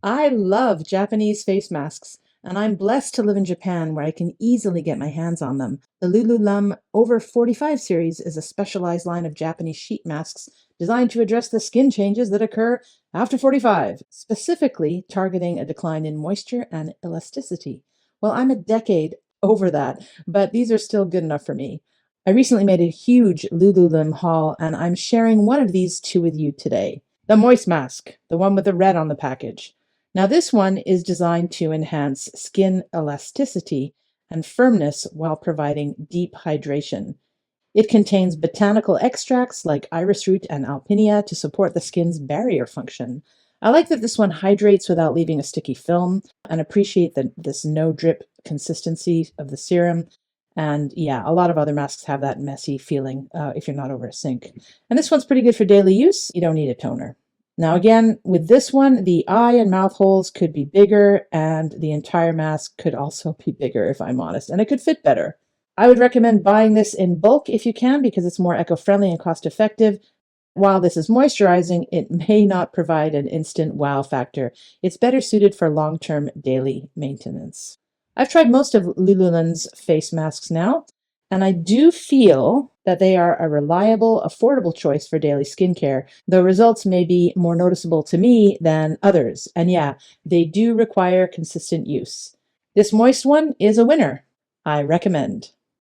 I love Japanese face masks, and I'm blessed to live in Japan where I can easily get my hands on them. The Lululun Over 45 series is a specialized line of Japanese sheet masks designed to address the skin changes that occur after 45, specifically targeting a decline in moisture and elasticity. Well, I'm a decade over that, but these are still good enough for me. I recently made a huge Lululun haul, and I'm sharing one of these two with you today. The Moist Mask, the one with the red on the package. Now, this one is designed to enhance skin elasticity and firmness while providing deep hydration. It contains botanical extracts like iris root and alpinia to support the skin's barrier function. I like that this one hydrates without leaving a sticky film and appreciate this no drip consistency of the serum. And yeah, a lot of other masks have that messy feeling if you're not over a sink. And this one's pretty good for daily use. You don't need a toner. Now again, with this one, the eye and mouth holes could be bigger and the entire mask could also be bigger, if I'm honest, and it could fit better. I would recommend buying this in bulk if you can because it's more eco-friendly and cost-effective. While this is moisturizing, it may not provide an instant wow factor. It's better suited for long-term daily maintenance. I've tried most of Lululun's face masks now, and I do feel that they are a reliable, affordable choice for daily skincare, though results may be more noticeable to me than others. And yeah, they do require consistent use. This moist one is a winner. I recommend.